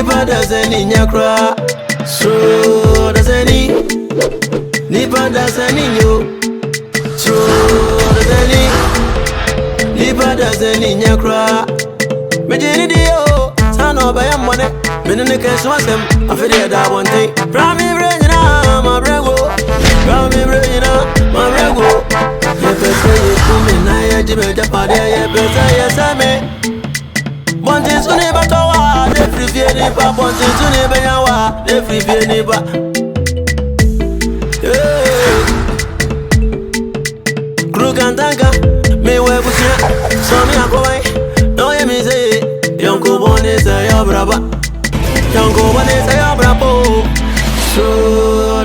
Nipa doesn't in your cry. So doesn't he? Nipa doesn't in you. So doesn't he? Nipa doesn't in your cry. Majini dio, son of a money. Minute cash was him. I feel that one thing. Prami Brena, my brego. Prami Brena, my brego. If I say you come in, I Jimmy Japadi, yes, I may. One thing to never tower, the free neighbor, one thing to never yawa, the free neighbor. Crook and tanker, may wear with you. So me, I go away. No, you may say, young Cobon is a brava. Young Cobon is a bravo. So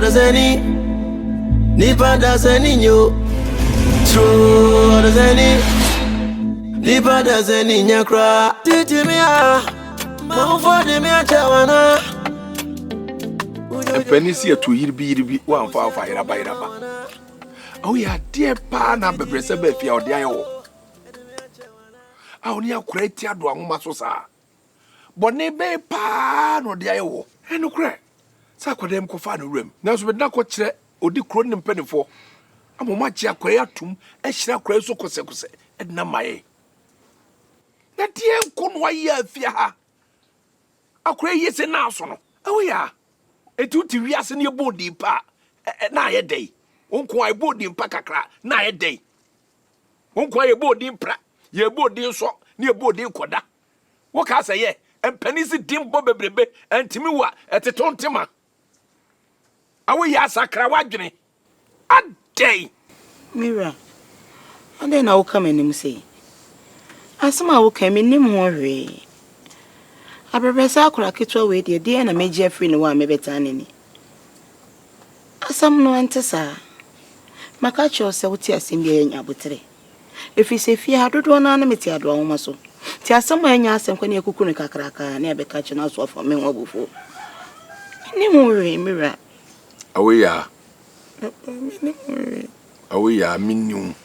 does any Nipa does any you. So does any Nipa does any in your cry. Did you me? Mount for the me, Chawana. And Penny to be 1 for fire by Raba. Oh, yeah, dear Pana, Bebresebe, Fia, Dio. I only have created one masosa. But nebe pa no Dio. And no crack. Sacodem cofano room. Now, with Nacoche, or the cronin penny for. I'm a much acquaintum, and she acquires so consequence, and Namae. That dear Conway, Fia. Acquire yes and now, son. Oh, yeah. A 2 years in your body, pa. Na a day. Uncle, I bought in Pacacra, na a day. Uncle, I bought in Pra, your body in so near body in Quada. What can I say? And pennies dim Bobby Brebe and Timiwa at the Tontima. Away, yes, I crawagene. A day. Mira, and then I'll come in and say, as some will come in him worry. I prepare Sakura Kitwa with your dear and a major free no one may be tanning. As some no answer, sir. Macacho so tears in the abutre. If you say fear, I don't want anonymity at one muscle. Tia somewhere in your when you cook a cracker, never catch an answer for me or before. No worry, Mira. Away, away, minium.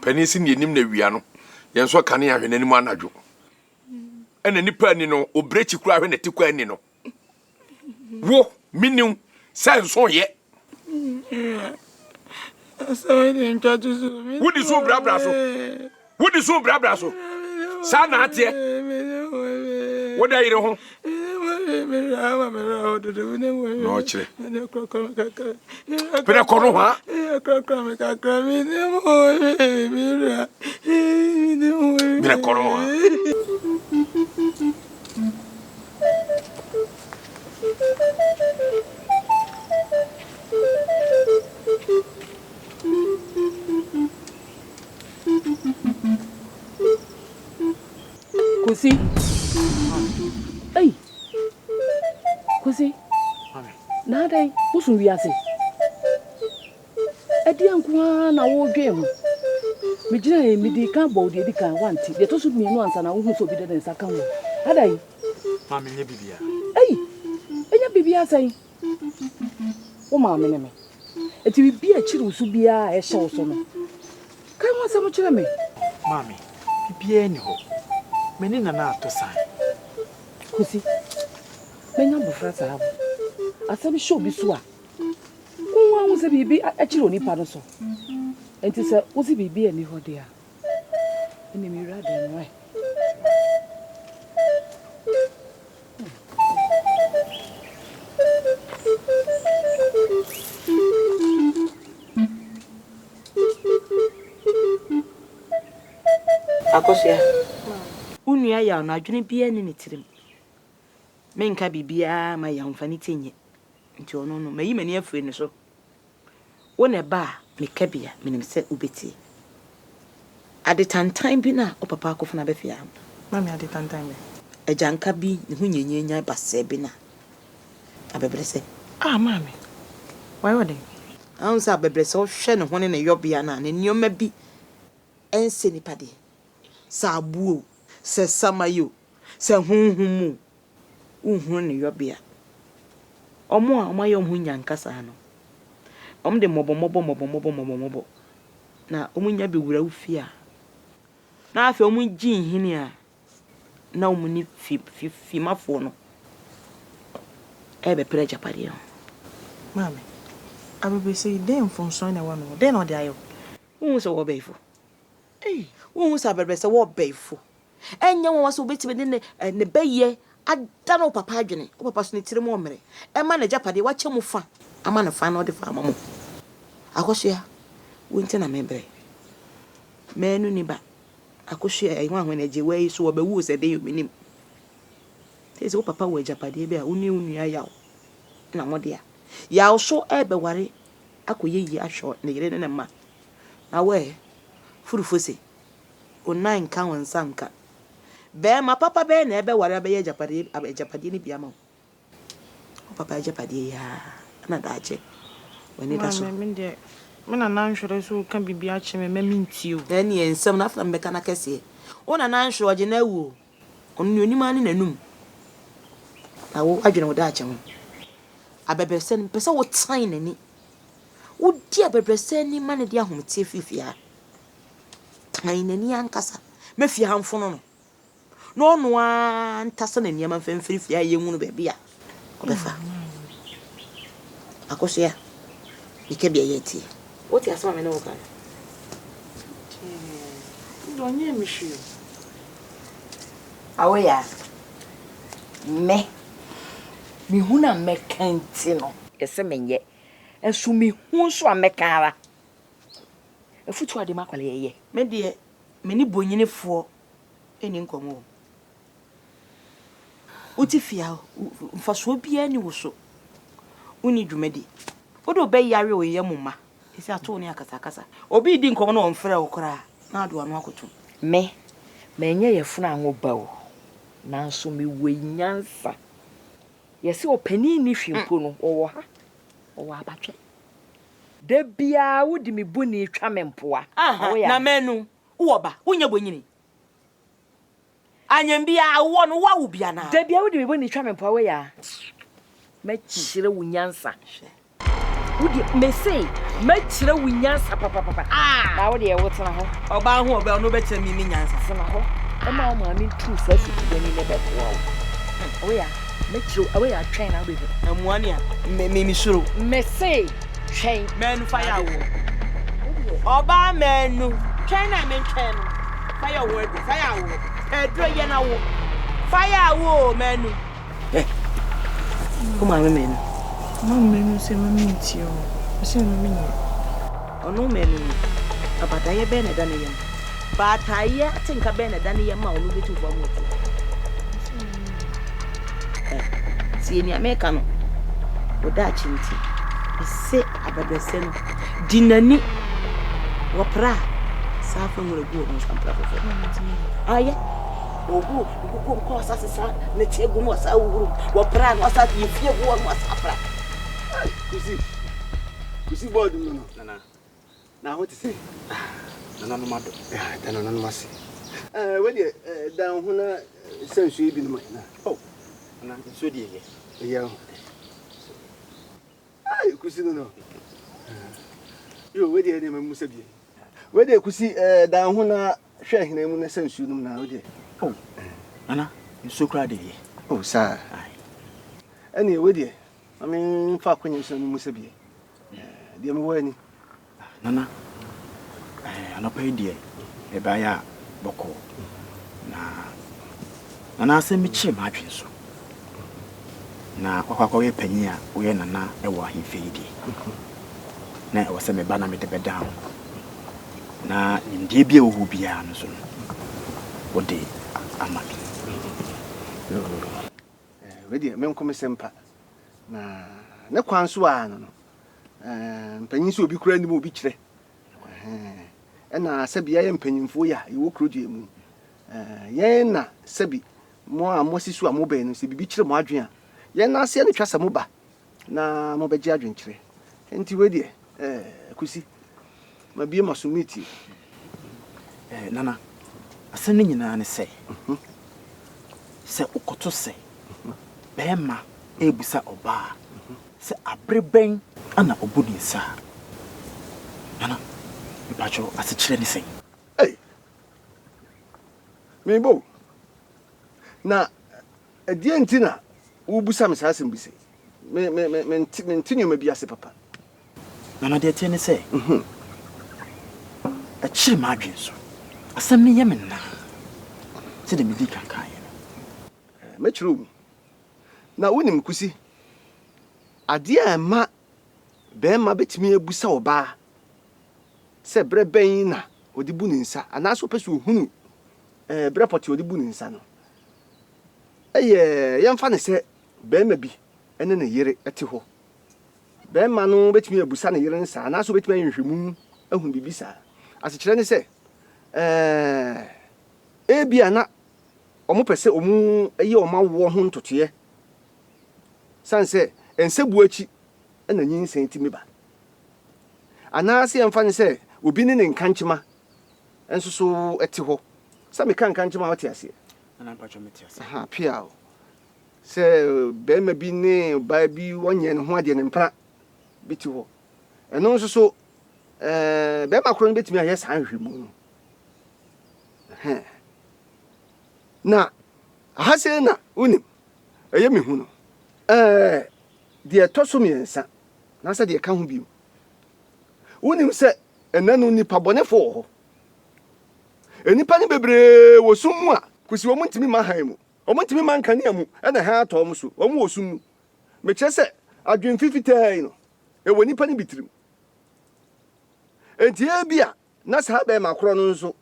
Pennies in the Nimneviano. Yes, what can you have in any man? And any penny no, or break you cry when a tiquanino. Wo, minium, sounds so yet. So I didn't try to do me. What is so brabrasso? What is so brabrasso? Sana here. What are you home? No, chile. But I call her. Kusi. Hey. Kusi. Nada, usun wiase. Edi ankwa na wo dwe ho. Me gina e me di kan bo di kan wanti. De to so mi no ansa na wo hu so bi de nsa kan wo. Adai. Mama nya bibia. Hey. Enya bibia sai. O ma me ne me. Eti bibia chiri usu bia e hye wo so no. Kan wo sa mo chire me. Mami, bibia ni ho. Meni na na to san. Kusi. Menya bofra sa ha. Asem show bi so a. Unwa wo se bibi a chiri oni pa no so. Enti se wo se bibi ani ho de a. Eni mi ra de no ai. Akosia. Unua ya na adwene bia ni ne tirim. Menka bibia ma ya mfani tenye. Nti ono no mayi mani afure ne so. Wo ne ba meka bia menim se ubeti. Ade tantan bi na o papa akofo na befia. Mami ade tantan be. Ejanka bi ne hu nyenya base bi na. Abebrese. Ah mami. Why would they? Ahun sa abebrese o hwe ne ho ne yobia na ne nioma bi ense nipade. Sa abuo, se samayo, se hunhumu. Unhun ne yobia. Omo a omaye omhu nyankasa no. Om de mobo. Na omunya bewura ufia. Na afi omunji hini a. Na omuni fi mafo no. ebe pere japade ho mame abebe say dem fon so na wa no dem no de ayo wo so wo beifo wo so abebe se wo beifo enye wo so betime ne beye ada no papa adwene o papa so ne tire mo mere e ma na japade wa che mu fa ama na fa na o de fa amamo akosia wo nte na mebre menu ni ba akosia e nwa hwene je wei so wo be wu se de yominim tese wo papa wo japade be a uni ya yawo na mo de a yawo so e be ware akoyeyi ahwo ne yire ne ma na we furufose o nine kan wansanka be ma papa be na ebe ware be japade ni bia ma o papa japade ya na daje wani da so mame me na nanhwere so ka bibia che me minti o eni ensem na afna mbeka na kese o na nanhwere oje na wu onu onima ni nanum na wo adwene wo da ache ho abebesen pese wo tan nani wo di abebesen ni ma ne di ahomte fifia tan nani ankasa mafia hamfono no no a ntasa na niam mfemfirifia ye hunu be bia obefa akosia ikebia yeti what you asama me no kan donye mishio awoya me huna mekanti no ese menye esu mi hu so amekara efutu ade makwale ye me de me ni bonyinefo eni nkomo uti fia mfaso bia ni woso uni dwumadi odo be yare o yemuma isi ato ni akasa obi di nkomo na onfre okora na ado anu akoto me menye ye funa anwo bawo nanso me wenyansa yesi opani ni hwempo no owo ha owo abatwe de bia wodi me buni twa me mpoa na menu wo ba wonya bonyini anyam bia wo no wa wo bia na de bia wodi me buni twa me mpoa we ya me chire wunyansa wodi me say me chire wunyansa papa na wodi e wotena ho oba ho oba no be chire mi nyansa sena ho e ma ma mi true fa fitu bani ne be poa we ya me chire awe ya train na be amuani a me suro me say train menu fire wo oba menu train na me train fire wo pedro ye na wo fire wo menu kuma menu mame se minti o se no minti ono menu abataye be na dane yam bataye tinka be na dane yam ma ono betu fo amoto si ni ameka no oda chinti ese abadese no dinani wopra safa ngure go no sampra fo aye ogu ko asase sa na tiegu no asa wuru wopra no asa yefie go no asa pra kusi board no na what say nana no mado nana no mase we dey dan ho na sensu bi no na na so die ye yeah ai kusi no yo we dey na mamusa bi we dey kusi dan ho na hwe hena mu na sensu no na we dey nana so kra de ye sir ani we dey I mean, fa kwenye so no musa bi de me wani nana anopa die e ba ya boko na asemi chi ma adwen so na kwakwakwa ye panyi a wo ye nana e wo ahemfe di na e wo se me ba na me de be down na ndie bia wo bia no so no wo de amaki we dey me nko me sempa na ne kwan so a no mpanyin so obi kura ndim obi kire na sabi ya mpanyimfo ya ye wo kroje mu ye na sabi mo a mo sisu a mo be no se bibi kire mo adwen a ye na ase ne twasa mo ba na mo beje adwen kire enti we die kusi ma bie masumiti nana ase ne nyina ne se se ukoto se be ma ebusa oba se abreben ana obudi sa nana ipacho asechire ni sen Mebo na adie ntina wo busa me saa asem bise mentinu ma biase papa. Na de tie ne say. A chiri ma adwen so. Asam me yem na. Se de me di kankan ye. Me chiro. Na wonim kusi. Ade a ma be ma betimi abusa oba. Se bre ben na odi bu ninsa anaso pesu hunu bre poti odi bu ninsa no. Yemfa ne se be ma bi ene ne yere ete ho. Be ma no betimi abusa ne yere nsa anaso betimi ahwehwemu ahun bibisa. Asekire ne se ebia na omo pese omu eye oma wo ho ntotoye sanse ensebu achi na nyinsen ti meba anase yemfa ne se obi ne nkanchima enso so ete ho sa me kan nkanchima wote ase ana pacho meti ase aha pia o se be ma bi ne ba bi wonye ne ho ade ne mpra biti ho eno nso so be ma kro ne betimi aye san hwemu no na ahase na unim eye me hu no de toso miensa na se de ka ho biu unim se enanu nipa bonefo ho enipa ne bebre wo sumu a kusi wo muntimi ma han mu wo muntimi ma nkane mu e na ha ato mu so wo mu wo sumu me kire se adwen fifitai no e wo nipa ne bitirim enti e bia na sa be makro no nso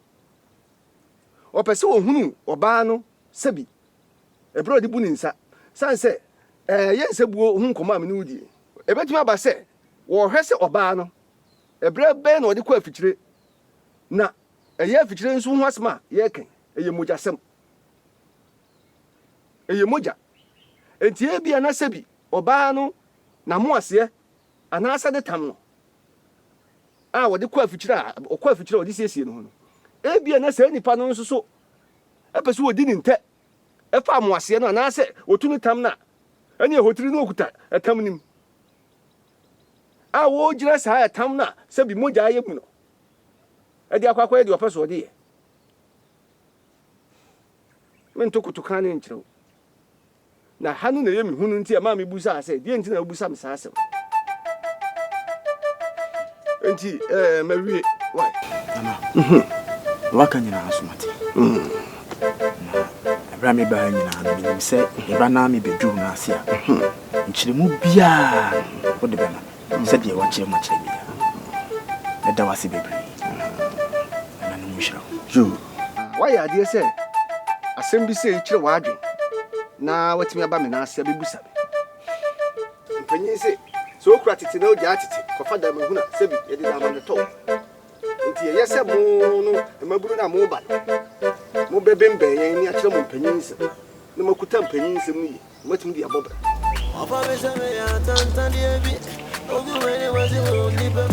opese wo hunu oba no sabi ebro de bu ni nsa sanse yense buo hu nkoma me no die ebetumi aba se wo hwese oba no ebre be na ode kwa afikire na eye afikire nso hu asema ye ken eye moja enti e bia na sabi oba no na mo ase anasa de tam no a wode kwa afikire ode siesie no no e bia na se nipa no nso so epese wodi ni nte efa mo ase no anase otunu tam na ene hotiri no okuta etam nim a wo gira sa etam na se bi moja aye mu no e di akwakwa e di opeso de ye men to kutuka ne nkyerɛw na hanu na yemi hunu nti ma me busa ase die nti na busa me sa ase enti mawie why ana waka nyina asomate abra me ba nyina no minim se eba na me bedru na ase a nkyiremu bia wo de bena se de wo kyeremu kyeremu bia e da wase bebre ana no mushira jo why ade se asem bi se kyere wadwen na watimi aba me na ase bebusa me mpanyin se so okura tete na oja tete kofa da me huna se bi ye de na ma ne to nti ye se mo no maburu na mo ba mo bebembe ye ni akyere mo mpanyin se na makuta mpanyin se mu yi matimi de abobra ofa be se me ya tantan die bi ogu me ne wazi wo ni bem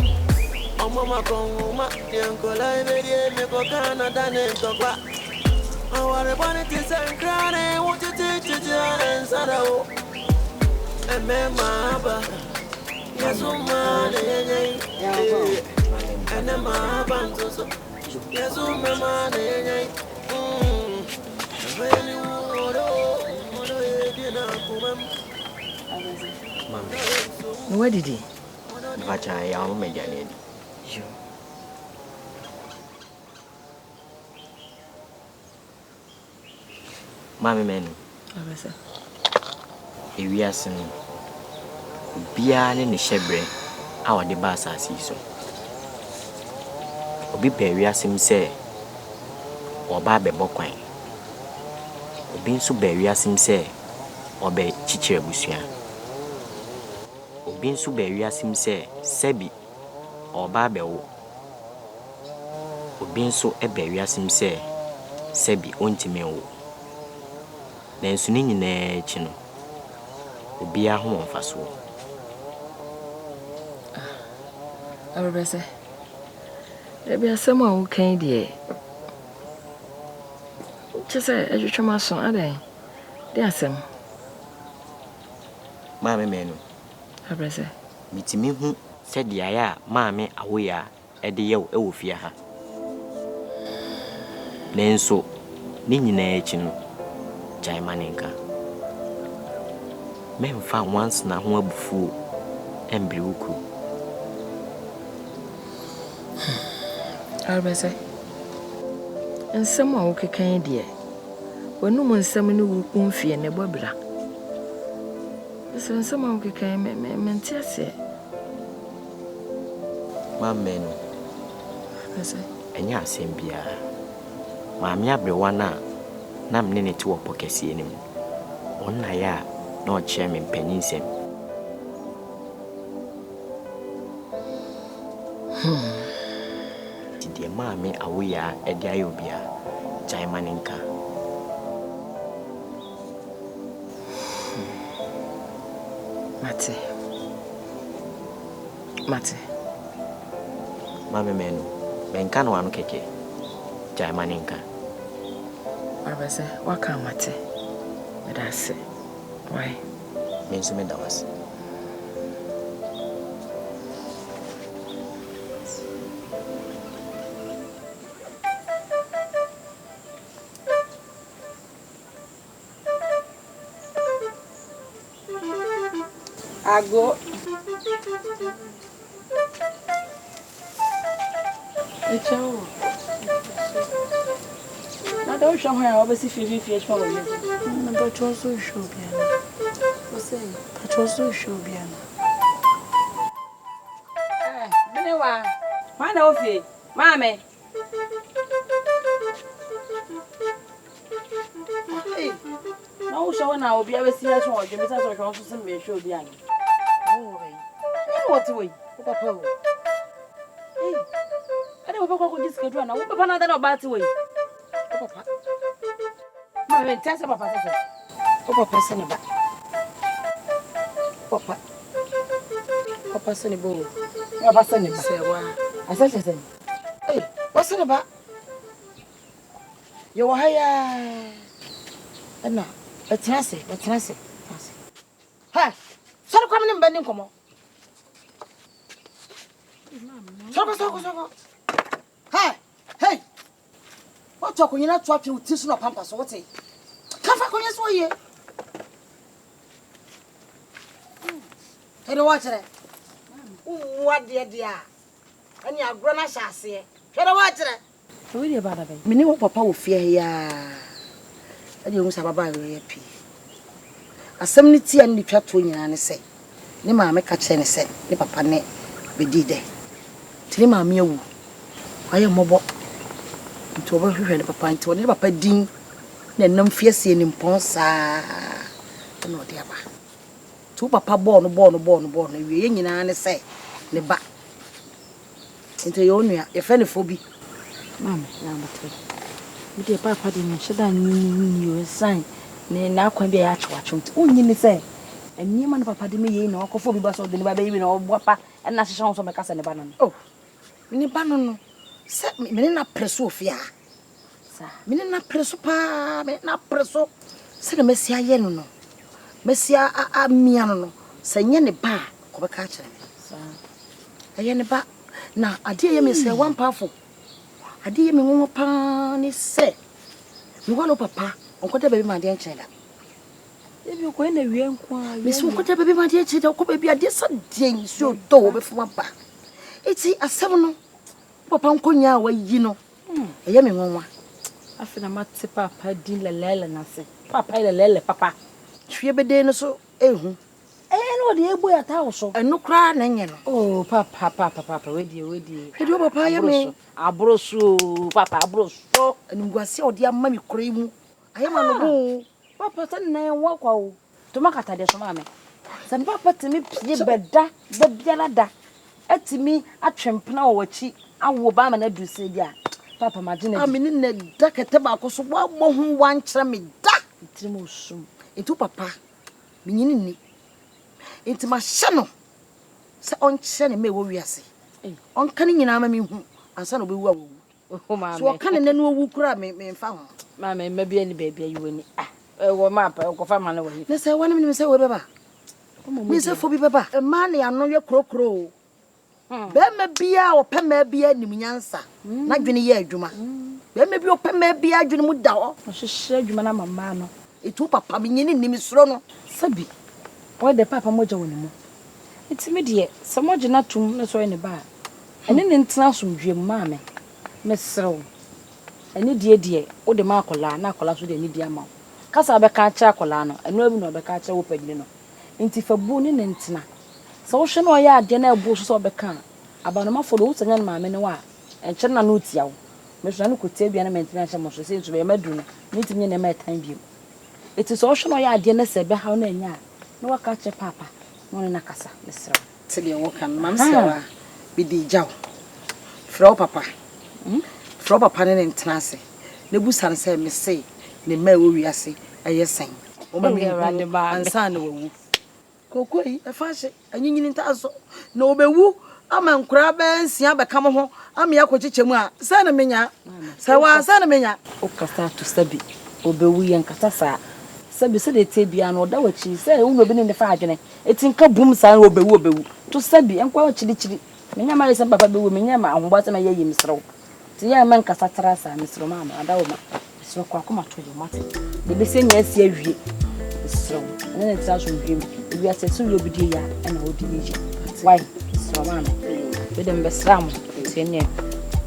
omo ma kon ma de nkola be die me ko Canada ne tokwa aware bani ti sankrane wo ti en sarao e me ma ba yasuma ne ye ene ma ba so yasuma ma ne ye veni oro e di na kumam mama what did he bacha ya o me jane you mami menu abasa ewiase no bia ne ne hyebre a wode ba asase so obi pa ewiase m se oba bebo kwan obi nso ba ewiase m se oba chichire busua obi nso ba ewiase m se sebi oba bewo obi nso e ba ewiase m se sebi ontime wo na nso ni nyina chi no obi a ho mfaso abese ebi asem a wo kan de chese ejutwama so adan de asem maame menu abese mitimi hu se dia ya maame awoya e de yew e wo fie ha na nso ni nyina chi no Jaimaninka. memfa once na ho abufuo embere wuku. Arbese. Nsɛm a wokekan deɛ. Wanum nsɛm ne wuku mfie ne bɔbra. Nsɛm a wokekan mente ase. Maame no. Arbese. Enya asɛm biara. Maame abrewa na mne ne te wɔ pɔkɛsie ne mu. Onna ya na ɔkyerɛ me mpanyin nsɛm. Deɛ maame awoya ɛde ayɛ obia gyae ma ne nka. Mate. Maame menu benka no ano keke gyae ma ne nka. Arbese, waka mate. Medase. Why? Me nso me da wase. Ago. Echao. Na da usha hoya obesi fifi chwa wole. Na ba choso show biana. Você, ba choso show biana. Binewa. Mana ofie? Mame. Na usha wana obi abesi chwa wole, meta so chwa so se me show biana. What way? Papa. Hey. Ade papa ko diskadua na. Papa na da no bat way. Papa. Ma me tell papa say. Papa say ba. Papa. Papa say bo. Papa say ba. Say wa. Asa say. Hey, what's it ba? Yo haya. Ana. Betrase. Ha. Sori kwam ne mbani nkomo. Soko. Hey. What talk when you not talking with tissue or pampas? What's it? Kafa konya so ye. Hey, watch it. What dear? And your grandma shall say. Hey, watch it. So we about that. Me know papa will fear ya. And you must have a Bible happy. Asɛm ne tia ne twa to nyina ne sɛ ne maame ka kyɛ ne sɛ ne papa ne bedi dɛ tini maame awu ayɛ mmɔbɔ nti ɔbɛhwehwɛ ne papa nti ɔne ne papa din na nam fiesie ne mpɔn saa na ɔde aba to papa bɔɔ no wie yɛ nyina ne sɛ ne ba nti yɛ onua yɛfɛ ne fo bi Mama, na mate. We dey papa dey me sheda ni you sign. Ne na akwan bi ya achwachwo. Onyi ni say. Enima na papa dey me ye na okofo bi ba so de ne ba be yi na oboapa na hyehyɛ so meka se ne ba no. Oh. Me ba no. Se me na preso ofia. Sa. Me na preso pa, me na preso. Se na mesi aye no no. Mesi a mia no no. Se nye ne ba ko be ka kyerɛ me. Sa. Aye ne ba na ade ye me se one powerful. Ade ye me nwo pa ni se. Me wa no papa, onkota baby ma de nkyɛn da. Ebi ko na wie nko a. Me so onkota baby ma de nkyɛn da ko baby ade sa de so do wo be fuma ba. Eti asɛm no papa nkonya wa yi no. Eye me nwanwa. Afi na mate papa din lelele na se. Papa lelele papa. Hwie bede no so ehu. No de egbo ya ta wo so. Eno kra na nye no. Oh papa we die. Hedi o papa ye me. Abroso papa abroso. Enungwase odi amma mi kra mu. Aye ma no bo. Papa tan na enwa kwa wo. To makata de so ma me. San papa timi pie beda biara da. Atimi atwempena wo wachi awo ba ma na duse dia. Papa magina. Amini na da kete ba ko so bo ho wan kyerɛ me da. Ntiri mo sum. Etu papa. Minyini ni. Enti ma hye no. Se on kyerɛ ne me wo wiase. On kan nyina ma me hu. Ansa no be wu awu. Oh mama. So kan ne no wu kura me mfa ho. Mama me bia ni baby ayi wani. Wo ma pa ko fa ma na wani. Ne se wani me se wo beba. Me se fo bi beba. E ma ne ano ye krokro. Be ma bia wo pe ma bia nim nyansa. Na dwene ye adwuma. Be ma bia wo pe ma bia adwene mu da ho. Hyehyɛ adwuma na mama no. Etu papa me nyini nim suro no. Sabi. Why the papa moja wonimu? It's immediate. Some more not to no so in the bar. And then international dream, mammy. Miss Row. Any dear, or the Marcola, Nacola with any dear mouth. Casa Beca Chacolano, and no no Becacha open, you know. Into for booning and tina. So she know ya dinner bush or becan. About a month for those and young mammy no wa. And Chana Nutia. Miss Ranu could tell you an international motion seems to be a meduna, meeting in a mad time view. It is also no ya dinner said behind a ya. No, I catch a papa. No, in a casa, Miss Row. Tell you what can Mamma be the jow. Frau Papa. Frau Papa and Trancy. The Busan said, Miss Say, the Mary we say, a yes saying. Oh, my dear, and son, Coco, a fashion, and you need to no be woo. I'm a crab and Siaba come home. I'm Yako Chichema, Sana Minya, Sawa, Sana Minya. O Casta to Sabi, Obewi and Catasa. Sabi said it be an order which she said, who have been in the fagin. It's in Kaboom, San Obewu, to Sabi and Quaw Chili. Minya is a papa be with Minyama and what am I yam throw? The young man Casatrasa, Miss Romana, and Doma. So Quacoma to you, Martin. The Bessin yes, ye is strong, and then it's out from him. We are saying you'll be dear and old division. Why, Miss Romana? With them best ram, say near.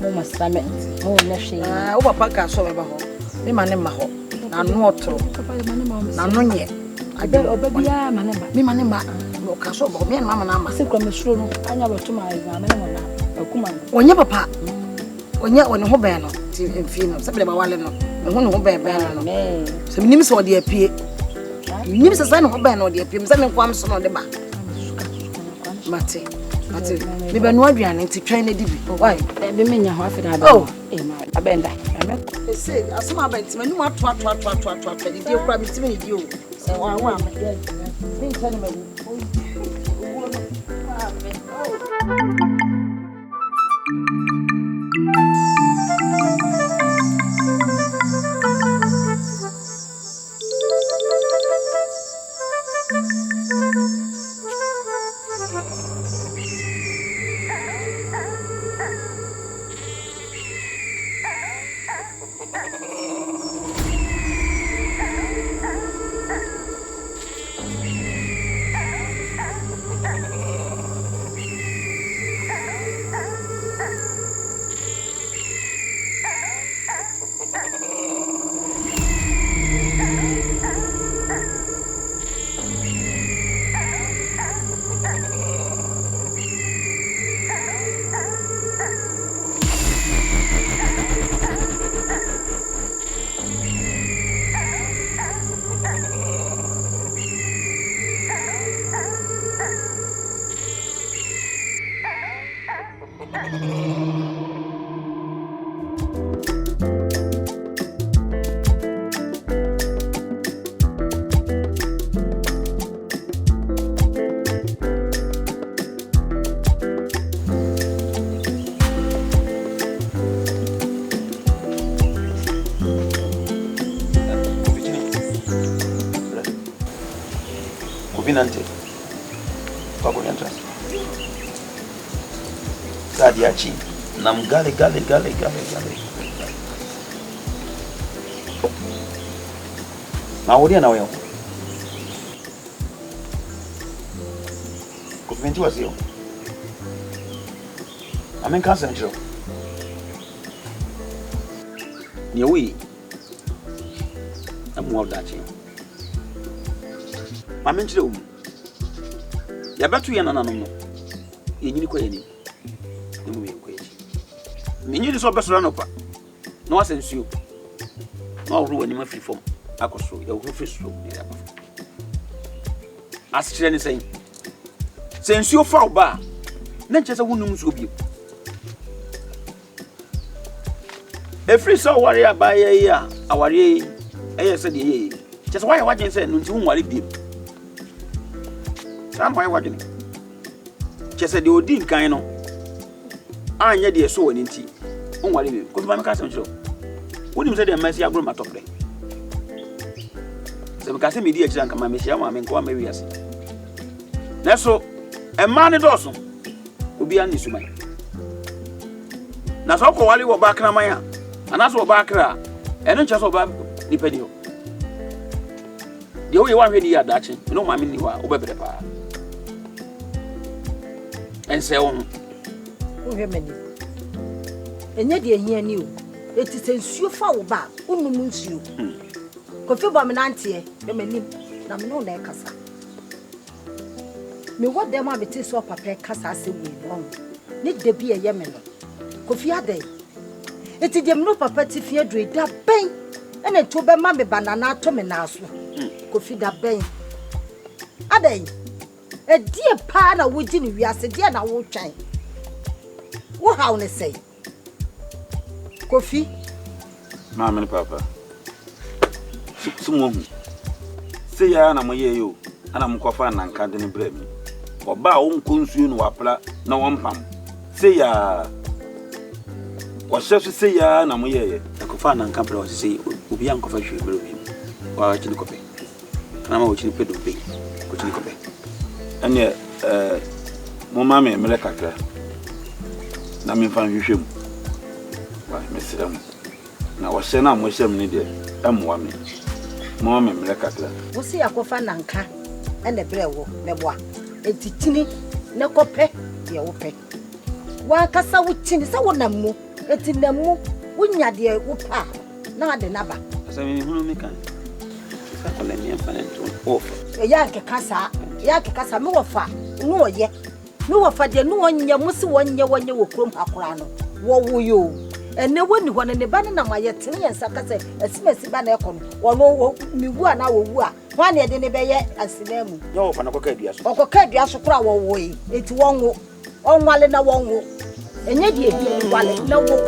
Mama Stammet, more nashing. Over Paka saw about me, my name, and not true. None yet. I bet baby, me, my name, no castle, me and Mamma, say, come through. I never to my when your papa, when you're on a hobano, in Fino, something about one, and one who bear banner. Some names or the appear. Names a son of Hobano, the appear, and comes on the back. Mate, maybe no one to train a divi. Why? The men you have it. Oh, a bender. They say, as my bent, when you are twat, the dear rabbit to me, you. So I want Nante kwa kunyanta sadi achi na mgale gale maudia na wewe kuventiwa sio amenkasa njoo ni wi amu audachi Mamentre ya batu ya nananom no yenyini kwa yeni nemu ye kwa yeji menyini so besora no pa no asensuo no awru wani ma free form akoso ya awru fesu ni ya ba asikire ni sen sensuo fa oba na nche se wonum so bi e free so wari abaye ya awari eye se de ye che se why wajen se no nti wonwari bi Sam why wadwene chese de odin kan no anya de so woni nti onware bi ko ba me ka sam chiro woni mse de masi agro matopre se me ka se media chira nka ma me hia ma me nko ma wiase na so e ma ne doso obi an nisumai na so ko wale wo ba kra man a ana so ba kra eno nche so ba ni pedi ho The only one really had that, no, mammy, you are over the power. And so on. Oh, many. And yet, you knew it is a sure foul back, moons you. Coffee bomb and auntie, the many, I'm no necassa. Me what them are between so papa casa say we wrong. Need there be a Yemen. Coffee a day. It is them no papa to fear dread that bang. And a two mammy banana to me now. Coffee that bang. A day. A dear partner within we are said, dear now won't change. What how they say? Coffee? Mamma and Papa. Someone say, I am a year, and I'm coffin and can't blame me. Or bow consume wapla, no one pump. Say, ya. What shall she say, ya, and I'm a year? I could find and company was say, will be uncle for you, while I can copy. And I'm watching the pig, which you copy. And yet, Mamma, Melaka. Na me fan hwehwem wa mesrem na wo hye na mo hye me de emwa me mo me mlekakla wo se yakofa nanka ene brewo meboa etitini ne kope ye wo pe wa kasa wo tini se wo namu etinamu wo nya de wo pa na ade naba asa me hunu me kan sa ko le me fa ne to off ya ke kasa me wo fa no ye no wa fa de no onye musi wonye wo krom akora no wo yo ene woni ho ne ba ne na mayete ne yensa kase asimasi ba na ekọ no wo migu ana wo wu a ho na de ne be ye asinamu yo wo fa na koka dua so okoka dua so kora wo yi eti wonwo onwale na wonwo enye die bi wale na wo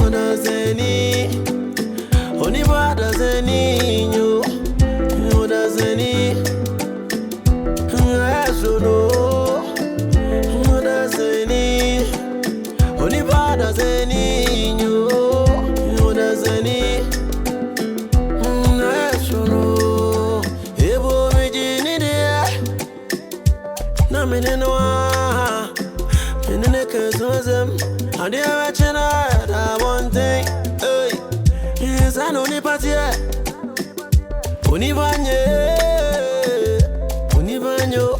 Odazeni Oniba dazeni nyo Odazeni Asono Odazeni Oniba dazeni nyo Odazeni Asono Ebo mijini de Na menenwa Menene kezozem Adi awachena da one thing hey yes I know ni patie Univanyo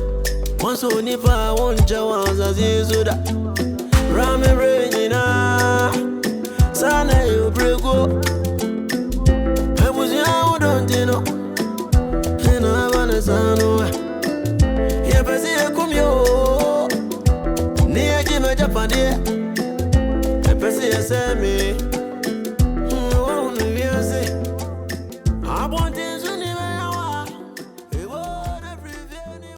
Once unipa wonja wanza zizuda Rame renyina Sana yu brego Ebuzi ya udontino Hina abane sanua Yepesi ya kumyo Ni ya jime japandie Epesi ya semi